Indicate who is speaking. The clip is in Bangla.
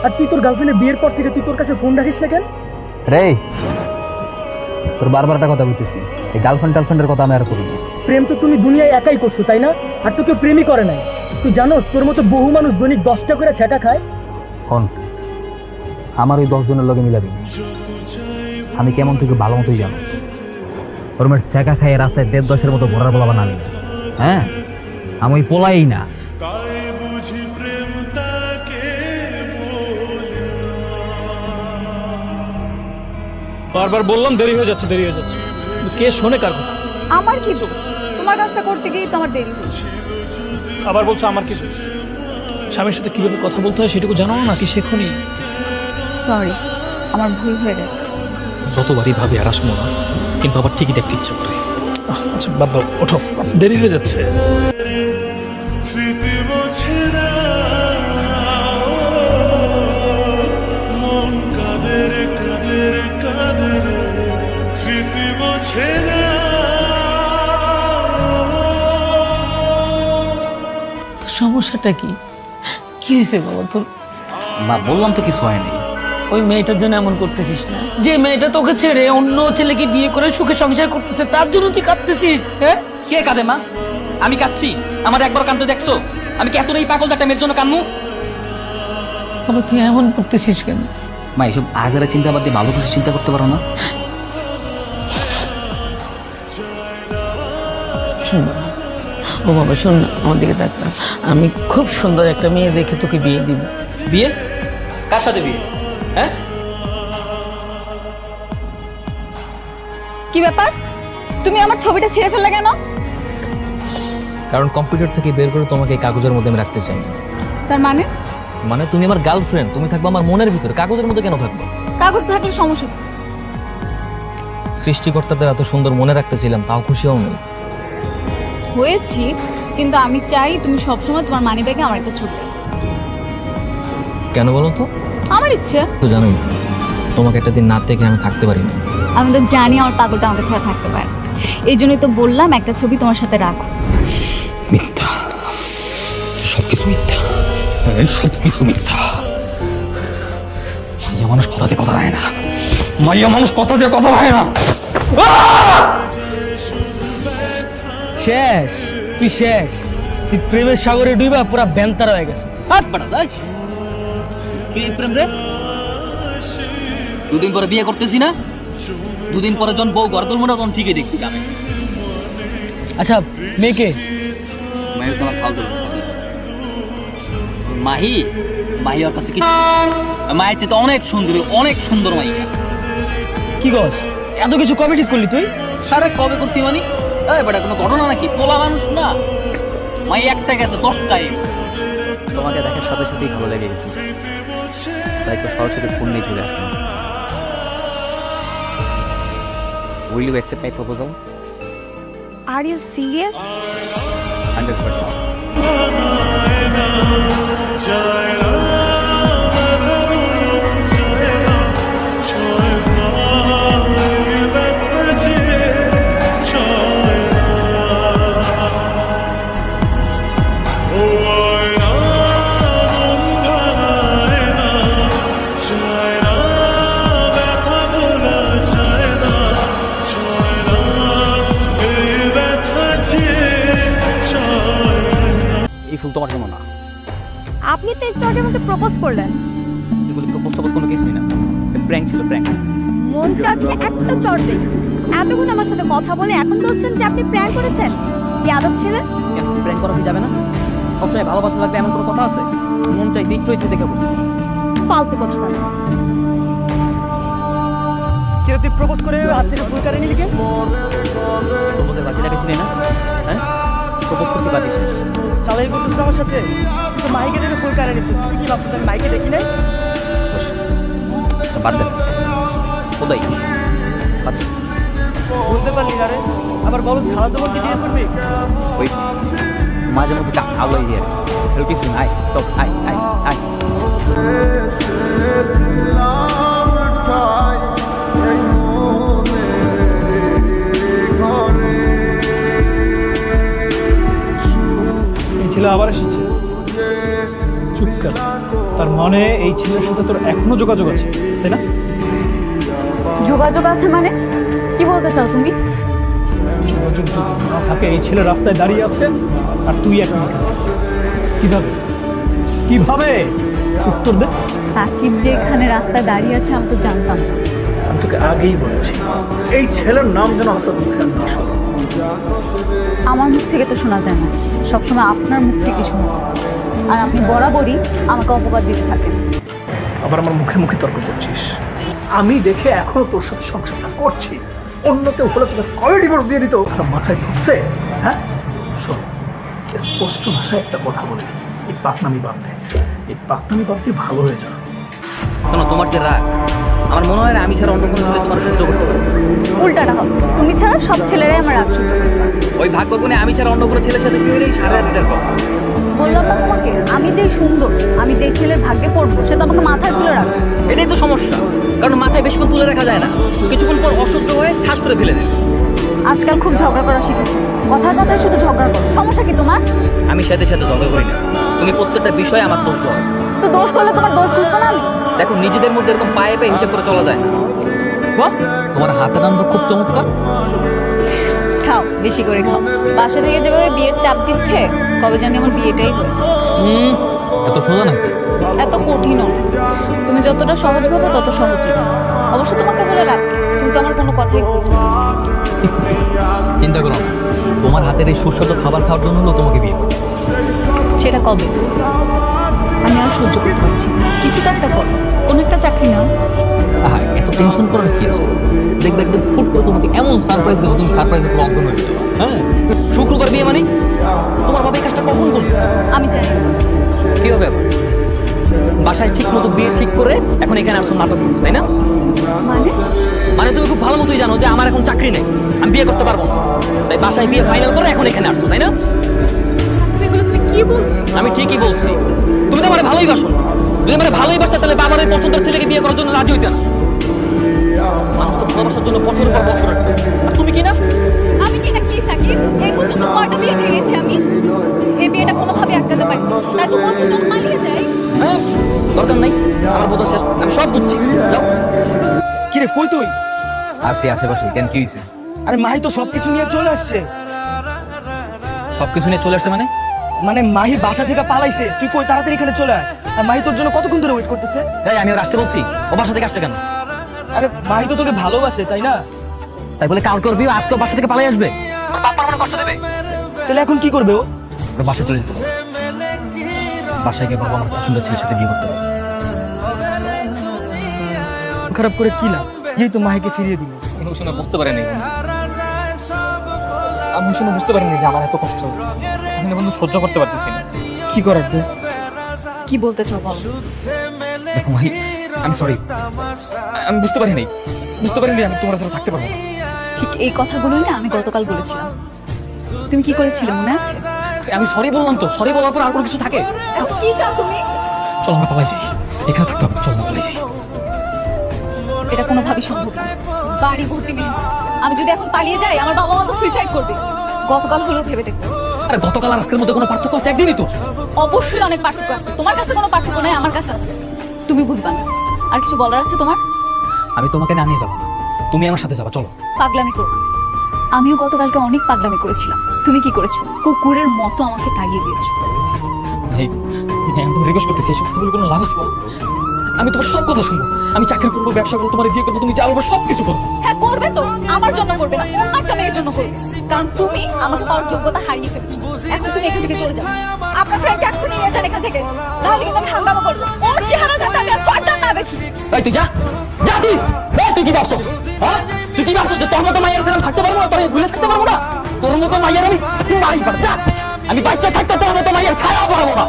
Speaker 1: আর তুই তোর গার্লফ্রেন্ডের বিয়ের পর থেকে তুই তোর কাছে ফোন রাখিস না কেন?
Speaker 2: রে তোর বারবার একটা কথা বলতেছি, এই গার্লফ্রেন্ডের কথা আমি আর করি না।
Speaker 1: প্রেম তো তুমি দুনিয়ায় একাই করছো, তাই না? আর তো কেউ প্রেমই করে নাই। তুই জানোস তোর মতো বহু মানুষ দৈনিক 10টা করে ছ্যাঁকা খায়।
Speaker 2: শোন, আমার ওই 10 জনের লগে মিলাবি, আমি কেমন থেকে ভালো মতোই জানো। ওর মেয়ের ছ্যাঁকা খাই রাস্তায় 1.5-10-এর মতো ঘোরার বলা বানালি। হ্যাঁ, আমি ওই পোলাই না।
Speaker 3: বারবার বললাম দেরি হয়ে যাচ্ছে কিন্তু কে শোনে কার কথা?
Speaker 4: আমার কি দোষ? তোমার কাজটা করতে গিয়েই তো আমার দেরি হয়েছে।
Speaker 3: আবার বলছো আমার কি দোষ? স্বামীর সাথে কিভাবে কথা বলতে হয় সেটুকু জানো না নাকি শেখনি?
Speaker 4: সরি, আমার ভুল হয়ে গেছে।
Speaker 5: যতবারই ভাবি আর আসবো না, কিন্তু আবার ঠিকই দেখতে ইচ্ছা করে।
Speaker 3: আচ্ছা বাদ দাও, ওঠো, দেরি হয়ে যাচ্ছে।
Speaker 6: স্মৃতি মোছে না, মন কাদের কাদের কাদের, স্মৃতি মোছে না।
Speaker 7: সমস্যাটা কি কি হয়েছে বাবা তোর?
Speaker 2: মা বললাম তো কিছু হয়নি।
Speaker 7: ওই মেয়েটার জন্য এমন করতেছিস না? যে মেয়েটা তোকে ছেড়ে অন্য ছেলেকে বিয়ে করে সুখে সংসার করতেছে, তার জন্য তুই কাঁদতেছিস? হ্যাঁ,
Speaker 8: কে কাঁদে মা? আমি কাঁদছি? আমার একবার কাঁদতে দেখছো? আমি কি এতটাই পাগল একটা মেয়ের জন্য কাঁদমু?
Speaker 7: বাবা তুই এমন করতেছিস কেন?
Speaker 2: মা এইসব আজারা চিন্তা বাদ দিয়ে ভালো কিছু চিন্তা করতে পারো না?
Speaker 7: শোন বাবা, ও বাবা শোন না, আমার দিকে তাকা। আমি খুব সুন্দর একটা মেয়ে দেখে তোকে বিয়ে দিব।
Speaker 8: বিয়ে? কার সাথে বিয়ে? হ্যাঁ,
Speaker 4: কি ব্যাপার? তুমি আমার ছবিটা ছিঁড়ে ফেললে কেন?
Speaker 2: কারণ কম্পিউটার থেকে বের করে তোমাকে এই কাগজের মধ্যে আমি রাখতে চাই না।
Speaker 4: তার মানে?
Speaker 2: মানে তুমি আমার গার্লফ্রেন্ড, তুমি থাকবে আমার মনের ভিতরে, কাগজের মধ্যে কেন থাকবে?
Speaker 4: কাগজ থাকলে সমস্যা কি?
Speaker 2: সৃষ্টিকর্তাদের এত সুন্দর মনে রাখতে ছিলাম, তাও খুশিও নেই।
Speaker 4: হয়েছি, কিন্তু আমি চাই তুমি সবসময় তোমার মানি ব্যাগে আমার একটা ছবি রাখো।
Speaker 2: কেন বলো তো?
Speaker 4: আমার ইচ্ছে।
Speaker 2: তো জানোই তোমাকে একটা দিন না দেখে আমি থাকতে পারি না।
Speaker 4: আমি তো জানি আমার পাগলটা আমাকে ছাড়া থাকতে পারে না। এই জন্যই তো বললাম একটা ছবি তোমার সাথে রাখো।
Speaker 5: মিথ্যা, সবকিছু মিথ্যা, সবকিছু মিথ্যা। মাইয়া মানুষ কথা দিয়ে কথা রায় না, মাইয়া মানুষ কথা দিয়ে কথা রায় না।
Speaker 1: শেষ, তুই শেষ। তুই প্রেমের সাগরে ডুইবা পুরা বেন্তার হয়ে গেছে।
Speaker 8: হাত বাড়া দাস। কি প্রেম রে? দুদিন পরে বিয়ে করতেছি না, দুদিন পরে যখন বউ ঘর তুলবো না তখন ঠিকই দেখবি আমি।
Speaker 1: আচ্ছা, মেয়েকে
Speaker 8: মায়ের আমার খাল তুলবো। মাহি, মাহি ওর কাছে কিছু, মায়ের চেয়ে তো অনেক সুন্দর মাই।
Speaker 1: কি গস? এত কিছু কবে ঠিক করলি তুই?
Speaker 8: সারে কবে করছি মানে? বেটা কোনো ঘটনা নাকি? পোলা মানুষ না, মাই একটা গেছে 10টাই।
Speaker 2: তোমাকে দেখার সাথে সাথেই ভালো লেগে গেছে, তাই তো সরাসরি ফোন নিয়ে চলে আসলাম। Will you accept my proposal?
Speaker 4: Are you serious?
Speaker 2: 100%. এই ফুল তোমার জন্য না।
Speaker 4: আপনি তো একটু আগে আমাকে প্রপোজ করলেন।
Speaker 2: এগুলো প্রপোজ টপোজ কোনো কিছুই না, প্র্যাঙ্ক ছিল, প্র্যাঙ্ক।
Speaker 4: মন চাচ্ছে একটা চড় দেই। এতক্ষণ আমার সাথে কথা বলে এখন বলছেন যে আপনি প্র্যাঙ্ক করেছেন? কি আদব ছিলেন?
Speaker 2: প্র্যাঙ্ক করা কি যাবে না? সবসময় ভালোবাসা লাগবে এমন কোনো কথা আছে? মন চাইতে ইচ্ছা হয়েছে দেখে বলছি।
Speaker 4: ফালতু কথা না।
Speaker 1: কেন তুই প্রপোজ করে হাত থেকে ফুল কারে নিলি?
Speaker 2: প্রপোজের বাজি লাগাইছিলি না? হ্যাঁ, প্রপোজ করতে পারিস?
Speaker 1: চালাই করছিস আমার সাথে? তো মাইকে দেখে ফুল কারে নিছিস, তুই কি ভাবছিস আমি মাইকে দেখি নাই?
Speaker 2: বাদ দেন, ওদাই বাদ দেন।
Speaker 1: বলতে পারলি না রে? আবার বলস খালা তোমাকে বিয়ে করবি?
Speaker 2: ওই মাঝে মধ্যে আলো দিয়ে আর কিছু নাই। তো আয় আয় আয়।
Speaker 3: এই ছেলে আবার এসেছে, চুপ কর। তার মানে এই ছেলের সাথে তোর এখনো যোগাযোগ আছে, তাই না?
Speaker 4: যোগাযোগ আছে মানে কি বলতে চাও তুমি?
Speaker 3: যোগাযোগ যদি না থাকে, এই ছেলে রাস্তায় দাঁড়িয়ে আছে আর তুই এখন এখানে। কিভাবে কিভাবে উত্তর দে।
Speaker 4: সাকিব যে এখানে রাস্তায় দাঁড়িয়ে আছে আমি তো জানতাম না।
Speaker 3: আমি তোকে আগেই বলেছি এই ছেলের নাম যেন হঠাৎ মুখে না শোনো।
Speaker 4: আমার মুখ থেকে তো শোনা যায় না, সবসময় আপনার মুখ থেকে শোনা যায়। আর আপনি বরাবরই আমাকে অপবাদ দিতে থাকেন।
Speaker 3: আবার আমার মুখে মুখে তর্ক করছিস। আমি দেখে এখনো তোর সাথে সংসারটা করছি, অন্য কেউ হলে তোকে কবে ডিভোর্স দিয়ে দিত? আর মাথায় ঢুকছে? হ্যাঁ শোন, স্পষ্ট ভাষায় একটা কথা বলি, এই পাকনামি বাদ দে, এই পাকনামি বাদ দিয়ে ভালো হয়ে যা।
Speaker 8: শোনো, তোমার যে রাগ, আমার মনে হয় না আমি ছাড়া অন্য কোনো ছেলে তোমার সহ্য করতে পারবে।
Speaker 4: উল্টাটা হবে, তুমি ছাড়া সব ছেলেরাই আমার রাগ সহ্য করে।
Speaker 8: ওই ভাগ্যগুণে আমি ছাড়া অন্য কোনো ছেলের সাথে বিয়ে হলেই 8.5 কথা।
Speaker 4: বললাম না তোমাকে, আমি যেই সুন্দর, আমি যেই ছেলের ভাগ্যে পড়বো সে তো আমাকে মাথায় তুলে রাখবে।
Speaker 8: এটাই তো সমস্যা, কারণ মাথায় বেশিক্ষণ তুলে রাখা যায় না, কিছুক্ষণ পর অসহ্য হয়ে ঠাস করে ফেলে দেয়।
Speaker 4: আজকাল খুব ঝগড়া করা শিখেছো, কথায় কথায় শুধু ঝগড়া করো। সমস্যা কি তোমার?
Speaker 8: আমি সাথে সাথে ঝগড়া করি না, তুমি প্রত্যেকটা বিষয়ে আমার দোষ দাও।
Speaker 4: তো দোষ করলে তোমার দোষ বুঝবো না আমি?
Speaker 8: দেখো, নিজেদের মধ্যে এরকম পায়ে পায়ে হিসাব করে চলা যায় না। তোমার হাতের রান্না খুব চমৎকার।
Speaker 4: খাও, বেশি করে খাও। বাসা থেকে যেভাবে বিয়ের চাপ দিচ্ছে, কবে জানি আমার বিয়েটাই হয়েছে।
Speaker 8: এত সোজা নাকি?
Speaker 4: এত কঠিনও না। তুমি যতটা সহজ ভাবো তত সহজ না। অবশ্য তোমাকে বলে লাভ কি? তুমি তো আমার কোনো কথাই করতে না।
Speaker 8: চিন্তা করো না, তোমার হাতের এই সুস্বাদু খাবার খাওয়ার জন্য হলো তোমাকে বিয়ে করতে।
Speaker 4: সেটা কবে? আমি আর সহ্য করতে পারছি না। কিছু তো একটা করো, কোনো একটা চাকরি নাও।
Speaker 8: আহা, এত টেনশন করার কি আছে? দেখবে একদম ফুট করে তোমাকে এমন সারপ্রাইজ দেবো, তুমি সারপ্রাইজে পুরো অজ্ঞান হয়ে যাবে। হ্যাঁ, শুক্রবার বিয়ে মানে তোমার বাবা এই কাজটা কখন করবে?
Speaker 4: আমি জানি না।
Speaker 8: কি হবে আবার? বাসায় ঠিক মতো বিয়ে ঠিক করে এখন এখানে আসো নাটক করতে, তাই না?
Speaker 4: মানে
Speaker 8: মানে তুমি খুব ভালো মতোই জানো যে আমার এখন চাকরি নেই, আমি বিয়ে করতে পারবো না, তাই বাসায় বিয়ে ফাইনাল করে এখন এখানে আসছো, তাই না?
Speaker 4: এগুলো তুমি কি বলছো?
Speaker 8: আমি ঠিকই বলছি, তুমি তো আমার ভালোই বাসো। যদি আমার ভালোই বাসতে তাহলে বাবার ওই পছন্দের ছেলেকে বিয়ে করার জন্য রাজি হইতে না। মানুষ তো ভালোবাসার জন্য বছরের পর বছর রাখবে, আর তুমি কি না?
Speaker 4: আমি কি না কি সাকিব? এই পর্যন্ত কয়টা বিয়ে ভেঙেছি আমি? এই বিয়েটা কোনোভাবে আটকাতে পারি না। তাই তো বলছি চল পালিয়ে যাই।
Speaker 8: হ্যাঁ, দরকার নাই, আমার বোঝা শেষ, আমি সব বুঝছি। যাও।
Speaker 1: কিরে কই তুই?
Speaker 8: আসি আশেপাশে, কেন কি হয়েছে?
Speaker 1: আরে মাহি তো সবকিছু নিয়ে চলে আসছে।
Speaker 8: সবকিছু নিয়ে চলে আসছে মানে?
Speaker 1: মানে মাহি বাসা থেকে পালাইছে, তুই কই তাড়াতাড়ি এখানে চলে আয়। আর মাহি তোর জন্য কতক্ষণ ধরে ওয়েট করতেছে?
Speaker 8: এই আমি ওর আসতে বলছি, ও বাসা থেকে আসছে কেন?
Speaker 1: আরে মাহি তো তোকে ভালোবাসে তাই না?
Speaker 8: তাই বলে কালকে ওর বিয়ে আজকে বাসা থেকে পালাই আসবে? ওর বাপ্পার মনে কষ্ট দেবে?
Speaker 1: তাহলে এখন কি করবে ও?
Speaker 8: ওর বাসায় চলে যেতে হবে। বাসায় গিয়ে বাবা আমার পছন্দের ছেলের সাথে বিয়ে করতে হবে।
Speaker 1: খারাপ করে কি লাভ, যেহেতু মাহিকে ফিরিয়ে দিল।
Speaker 8: শুনে বুঝতে পারিনি, আমি শুনে বুঝতে পারিনি যে আমার এত কষ্ট হবে। আমি বন্ধু সহ্য করতে পারতেছি না।
Speaker 1: কি করার দোষ?
Speaker 4: কি বলতে চাও বলো?
Speaker 8: দেখো ভাই, আমি সরি, আমি বুঝতে পারিনি আমি তোমার সাথে থাকতে পারবো না।
Speaker 4: ঠিক এই কথাগুলোই না আমি গতকাল বলেছিলাম। তুমি কি করেছিলে মনে আছে?
Speaker 8: আমি সরি বললাম তো, সরি বলার পর আর কোনো কিছু থাকে?
Speaker 4: এখন কি চাও তুমি?
Speaker 8: চলো আমরা পালাই যাই, এখানে থাকতে হবে, চলো আমরা পালাই যাই।
Speaker 4: এটা কোনোভাবেই সম্ভব না। বাড়ি ভর্তি মেয়ে, আমি যদি এখন পালিয়ে যাই আমার বাবা মা তো সুইসাইড করবে। গতকাল হলেও ভেবে দেখতে।
Speaker 8: আরে গতকাল আর আজকের মধ্যে কোনো পার্থক্য আছে? একদিনই তো।
Speaker 4: অবশ্যই অনেক পার্থক্য আছে। তোমার কাছে কোনো পার্থক্য নাই, আমার কাছে আছে। তুমি বুঝবা না। আর কিছু বলার আছে তোমার?
Speaker 8: আমি তোমাকে না নিয়ে যাবো না, তুমি আমার সাথে যাবা, চলো।
Speaker 4: পাগলামি করো। আমিও গতকালকে অনেক পাগলামি করেছিলাম। তুমি কি করেছো? কুকুরের মতো আমাকে তাড়িয়ে দিয়েছো।
Speaker 8: ভাই, আমি তোমার রিকোয়েস্ট করতেছি, এইসব কথা বলে কোনো লাভ আছে বলো? আমি তোমার সব কথা শুনবো, আমি চাকরি করবো, ব্যবসা করবো, তোমার বিয়ে করবো, তুমি যা বলবো সব কিছু করবো।
Speaker 4: হ্যাঁ করবে তো, আমার জন্য করবে না, অন্য একটা মেয়ের জন্য করবে। কারণ তুমি আমাকে পাওয়ার যোগ্যতা হারিয়ে ফেলেছো। এখন তুমি এখান থেকে চলে যাও। আপনার ফ্রেন্ডকে এক্ষুনি নিয়ে যান এখান থেকে, তাহলে কিন্তু আমি হাঙ্গামা করবো। ওর চেহারা যাতে আমি আর ফার্দার না দেখি।
Speaker 8: এই তুই যা, যা তুই। তুই কি ভাবছো? হ্যাঁ, তুই কি ভাবছো যে তোর মতো মাইয়ার ছেলে থাকতে পারবো না, তোর ভুলে থাকতে পারবো না? তোর মতো মাইয়ার আমি বাড়ি পাবো, যা। আমি বাচ্চা থাকতে তোর মতো মাইয়ার ছায়াও পড়াবো না।